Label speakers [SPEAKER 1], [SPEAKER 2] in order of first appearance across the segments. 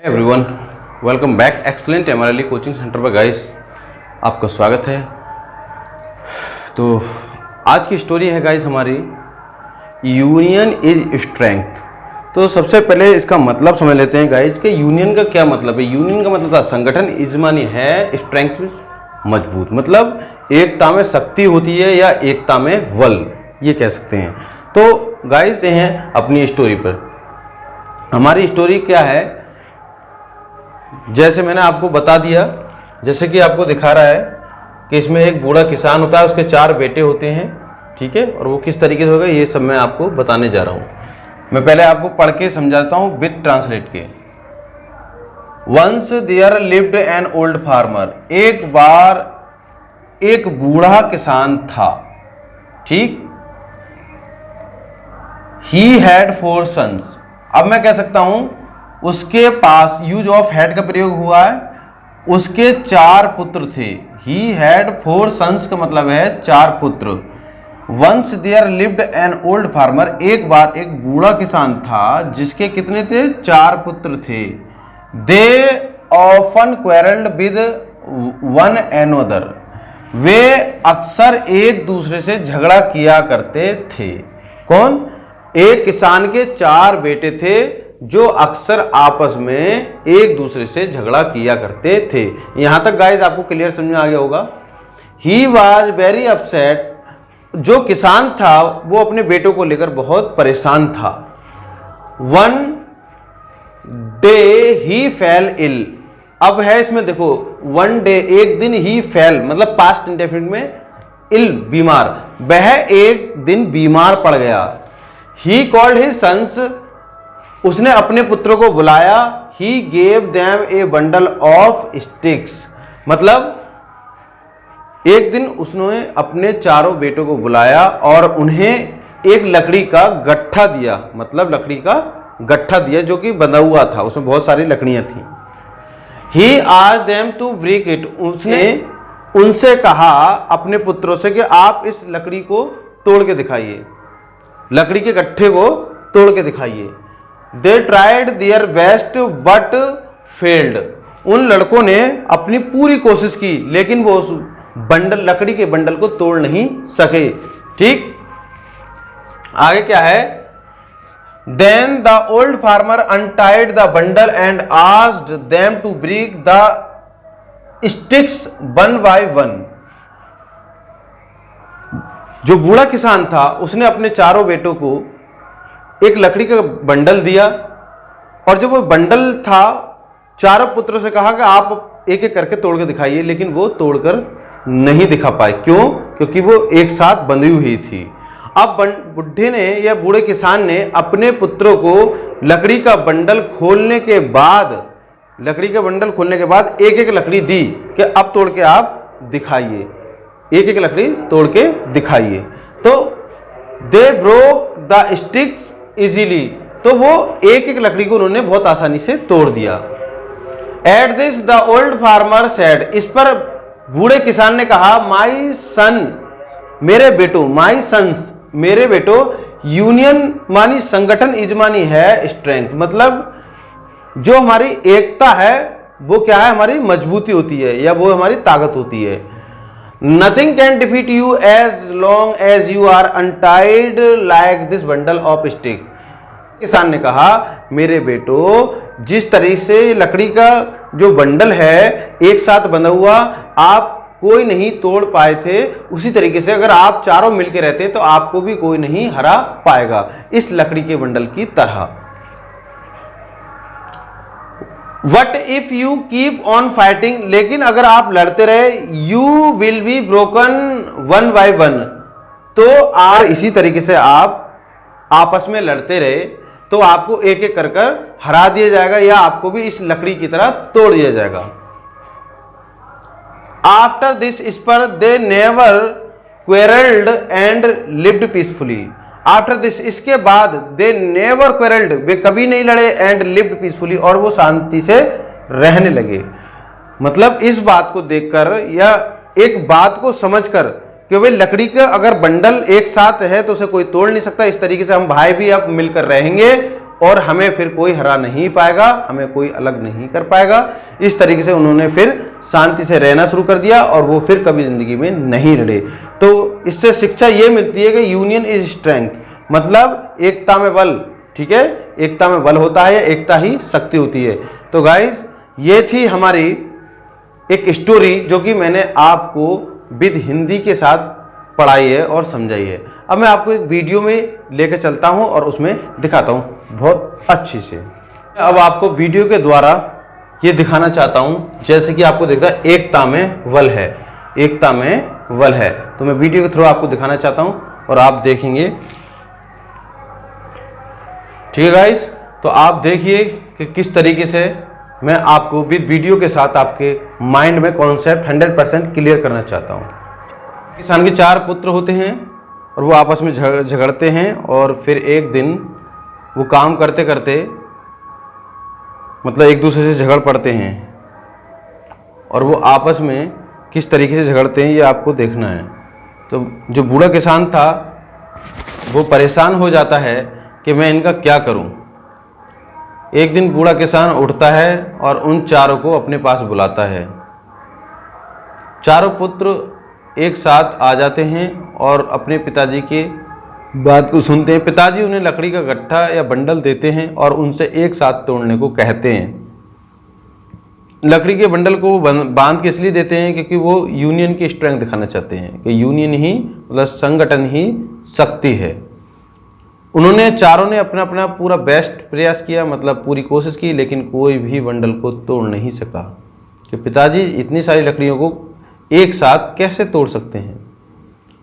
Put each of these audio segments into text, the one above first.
[SPEAKER 1] Everyone, welcome back excellent MRLE coaching centre पर guys, आपका स्वागत है। तो आज की स्टोरी है गाइस हमारी यूनियन इज स्ट्रेंथ। तो सबसे पहले इसका मतलब समझ लेते हैं गाइस कि यूनियन का क्या मतलब है। यूनियन का मतलब था संगठन, इज मानी है, स्ट्रेंथ मजबूत, मतलब एकता में शक्ति होती है या एकता में बल, ये कह सकते हैं। तो गाइस हैं अपनी स्टोरी पर। हमारी स्टोरी क्या है, जैसे मैंने आपको बता दिया, जैसे कि आपको दिखा रहा है कि इसमें एक बूढ़ा किसान होता है, उसके 4 बेटे होते हैं, ठीक है। और वो किस तरीके से होगा ये सब मैं आपको बताने जा रहा हूँ। मैं पहले आपको पढ़ के समझाता हूँ विद ट्रांसलेट के। Once there lived an old farmer, एक बार एक बूढ़ा किसान था, ठीक। He had 4 sons. अब मैं कह सकता हूं उसके पास, यूज ऑफ हैड का प्रयोग हुआ है, उसके 4 पुत्र थे। ही हैड 4 सन्स का मतलब है 4 पुत्र। Once there lived an old farmer, एक बार एक बूढ़ा किसान था जिसके कितने थे, 4 पुत्र थे। They often quarrelled with one another, वे अक्सर एक दूसरे से झगड़ा किया करते थे। कौन? एक किसान के 4 बेटे थे जो अक्सर आपस में एक दूसरे से झगड़ा किया करते थे। यहां तक गाइस आपको क्लियर समझ में आ गया होगा। ही वॉज वेरी अपसेट, जो किसान था वो अपने बेटों को लेकर बहुत परेशान था। वन डे ही फेल इल। अब है इसमें देखो, वन डे, एक दिन, ही फेल मतलब पास्ट इंडेफिनिट में, इल बीमार, वह एक दिन बीमार पड़ गया। ही कॉल्ड हिज सन्स, उसने अपने पुत्रों को बुलाया। He gave them A bundle of sticks, मतलब एक दिन उसने अपने 4 बेटों को बुलाया और उन्हें एक लकड़ी का गट्ठा दिया, मतलब लकड़ी का गट्ठा दिया जो कि बंधा हुआ था, उसमें बहुत सारी लकड़ियां थी। He asked them to break it, उसने उनसे कहा अपने पुत्रों से कि आप इस लकड़ी को तोड़ के दिखाइए, लकड़ी के गट्ठे को तोड़ के दिखाइए। They tried their best but failed, उन लड़कों ने अपनी पूरी कोशिश की लेकिन वो उस बंडल, लकड़ी के बंडल को तोड़ नहीं सके, ठीक। आगे क्या है, then the old farmer untied the bundle and asked them to break the sticks one by one. जो बूढ़ा किसान था उसने अपने 4 बेटों को एक लकड़ी का बंडल दिया और जब वो बंडल था 4 पुत्रों से कहा कि आप एक एक करके तोड़ के दिखाइए, लेकिन वो तोड़कर नहीं दिखा पाए। क्यों? क्योंकि वो एक साथ बंधी हुई थी। अब बुढ़े ने या बूढ़े किसान ने अपने पुत्रों को लकड़ी का बंडल खोलने के बाद, एक एक लकड़ी दी कि अब तोड़ के आप दिखाइए, एक एक लकड़ी तोड़ के दिखाइए। तो they broke the sticks easily, तो वो एक एक लकड़ी को उन्होंने बहुत आसानी से तोड़ दिया। At this the old farmer said, इस पर बूढ़े किसान ने कहा, माई सन, मेरे बेटो, माई सन्स, मेरे बेटो, यूनियन मानी संगठन, इज मानी है स्ट्रेंथ, मतलब जो हमारी एकता है वो क्या है, हमारी मजबूती होती है या वो हमारी ताकत होती है। Nothing can defeat you as long as you are untied like this bundle of stick. किसान ने कहा, मेरे बेटो, जिस तरीके से लकड़ी का जो बंडल है एक साथ बंधा हुआ आप कोई नहीं तोड़ पाए थे, उसी तरीके से अगर आप चारों मिलकर रहते तो आपको भी कोई नहीं हरा पाएगा इस लकड़ी के बंडल की तरह। What if you keep on fighting, लेकिन अगर आप लड़ते रहे, you will be broken one by one, तो और इसी तरीके से आप आपस में लड़ते रहे तो आपको एक एक कर हरा दिया जाएगा या आपको भी इस लकड़ी की तरह तोड़ दिया जाएगा। आफ्टर दिस, इस पर they never quarrelled and lived peacefully. After this, इसके बाद, दे नेवर क्वेरल्ड, वे कभी नहीं लड़े, एंड लिव्ड पीसफुली, और वो शांति से रहने लगे। मतलब इस बात को देखकर या एक बात को समझकर कि भाई लकड़ी का अगर बंडल एक साथ है तो उसे कोई तोड़ नहीं सकता, इस तरीके से हम भाई भी अब मिलकर रहेंगे और हमें फिर कोई हरा नहीं पाएगा, हमें कोई अलग नहीं कर पाएगा। इस तरीके से उन्होंने फिर शांति से रहना शुरू कर दिया और वो फिर कभी जिंदगी में नहीं लड़े। तो इससे शिक्षा ये मिलती है कि यूनियन इज स्ट्रेंथ, मतलब एकता में बल। ठीक है, एकता में बल होता है, एकता ही शक्ति होती है। तो गाइज ये थी हमारी एक स्टोरी जो कि मैंने आपको विद हिंदी के साथ पढ़ाई है और समझाई है। अब मैं आपको एक वीडियो में लेकर चलता हूं और उसमें दिखाता हूं बहुत अच्छी से। अब आपको वीडियो के द्वारा ये दिखाना चाहता हूं, जैसे कि आपको दिखता है एकता में बल है, एकता में बल है। तो मैं वीडियो के थ्रू आपको दिखाना चाहता हूं और आप देखेंगे। ठीक है गाइस, तो आप देखिए कि किस तरीके से मैं आपको विद वीडियो के साथ आपके माइंड में कॉन्सेप्ट 100% क्लियर करना चाहता हूं। किसान के 4 पुत्र होते हैं और वो आपस में झगड़ते हैं और फिर एक दिन वो काम करते करते मतलब एक दूसरे से झगड़ पड़ते हैं और वो आपस में किस तरीके से झगड़ते हैं ये आपको देखना है। तो जो बूढ़ा किसान था वो परेशान हो जाता है कि मैं इनका क्या करूं। एक दिन बूढ़ा किसान उठता है और उन चारों को अपने पास बुलाता है। चारों पुत्र एक साथ आ जाते हैं और अपने पिताजी की बात को सुनते हैं। पिताजी उन्हें लकड़ी का गट्ठा या बंडल देते हैं और उनसे एक साथ तोड़ने को कहते हैं। लकड़ी के बंडल को बांध के इसलिए देते हैं क्योंकि वो यूनियन की स्ट्रेंथ दिखाना चाहते हैं कि यूनियन ही मतलब संगठन ही शक्ति है। उन्होंने चारों ने अपना अपना पूरा बेस्ट प्रयास किया, मतलब पूरी कोशिश की, लेकिन कोई भी बंडल को तोड़ नहीं सका कि पिताजी इतनी सारी लकड़ियों को एक साथ कैसे तोड़ सकते हैं।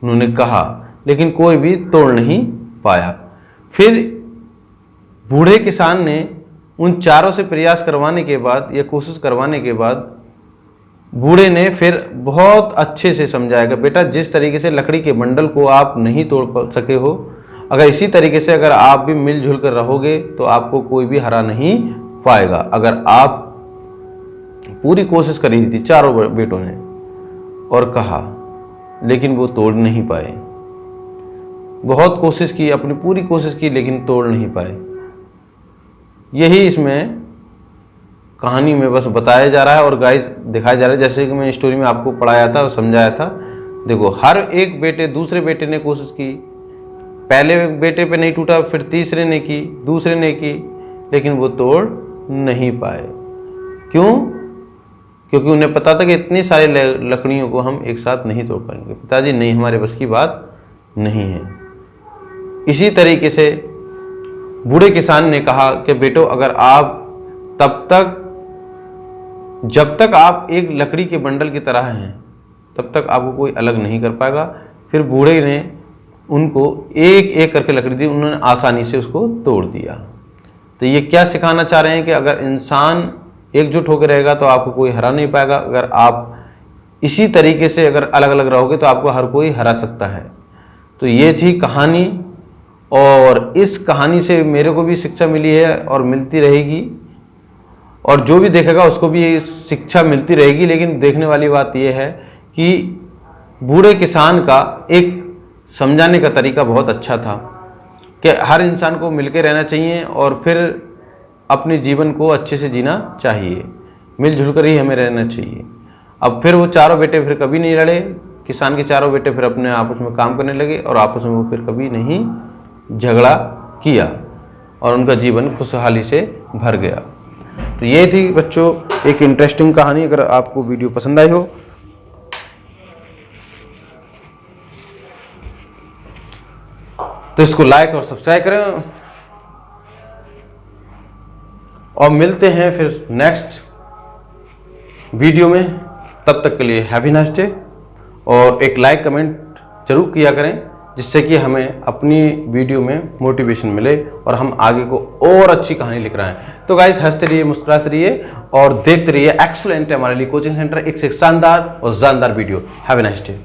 [SPEAKER 1] उन्होंने कहा, लेकिन कोई भी तोड़ नहीं पाया। फिर बूढ़े किसान ने उन चारों से प्रयास करवाने के बाद या कोशिश करवाने के बाद बूढ़े ने फिर बहुत अच्छे से समझाया कि बेटा जिस तरीके से लकड़ी के बंडल को आप नहीं तोड़ सके हो, अगर इसी तरीके से अगर आप भी मिलजुल कर रहोगे तो आपको कोई भी हरा नहीं पाएगा। अगर आप पूरी कोशिश करी थी चारों बेटों ने और कहा, लेकिन वो तोड़ नहीं पाए। बहुत कोशिश की, अपनी पूरी कोशिश की, लेकिन तोड़ नहीं पाए। यही इसमें कहानी में बस बताया जा रहा है और गाइस दिखाया जा रहा है, जैसे कि मैं स्टोरी में आपको पढ़ाया था और समझाया था। देखो, हर एक बेटे दूसरे बेटे ने कोशिश की, पहले बेटे पे नहीं टूटा, फिर तीसरे ने की, दूसरे ने की, लेकिन वो तोड़ नहीं पाए। क्यों? क्योंकि उन्हें पता था कि इतनी सारी लकड़ियों को हम एक साथ नहीं तोड़ पाएंगे। पिताजी नहीं, हमारे बस की बात नहीं है। इसी तरीके से बूढ़े किसान ने कहा कि बेटो अगर आप जब तक आप एक लकड़ी के बंडल की तरह हैं तब तक आपको कोई अलग नहीं कर पाएगा। फिर बूढ़े ने उनको एक एक करके लकड़ी दी, उन्होंने आसानी से उसको तोड़ दिया। तो ये क्या सिखाना चाह रहे हैं कि अगर इंसान एकजुट होकर रहेगा तो आपको कोई हरा नहीं पाएगा। अगर आप इसी तरीके से अगर अलग अलग रहोगे तो आपको हर कोई हरा सकता है। तो ये थी कहानी और इस कहानी से मेरे को भी शिक्षा मिली है और मिलती रहेगी, और जो भी देखेगा उसको भी शिक्षा मिलती रहेगी। लेकिन देखने वाली बात यह है कि बूढ़े किसान का एक समझाने का तरीका बहुत अच्छा था कि हर इंसान को मिलकर रहना चाहिए और फिर अपने जीवन को अच्छे से जीना चाहिए, मिलजुल कर ही हमें रहना चाहिए। अब फिर वो चारों बेटे फिर कभी नहीं लड़े, किसान के चारों बेटे फिर अपने आपस में काम करने लगे और आपस में वो फिर कभी नहीं झगड़ा किया और उनका जीवन खुशहाली से भर गया। तो ये थी बच्चों एक इंटरेस्टिंग कहानी। अगर आपको वीडियो पसंद आई हो तो इसको लाइक और सब्सक्राइब करें और मिलते हैं फिर नेक्स्ट वीडियो में। तब तक के लिए हैवी नाइस डे और एक लाइक कमेंट जरूर किया करें, जिससे कि हमें अपनी वीडियो में मोटिवेशन मिले और हम आगे को और अच्छी कहानी लिख रहे हैं। तो गाइस हंसते रहिए, मुस्कुराते रहिए और देखते रहिए एक्सीलेंट हमारे लिए कोचिंग सेंटर, एक से शानदार और जानदार video. Have a nice day.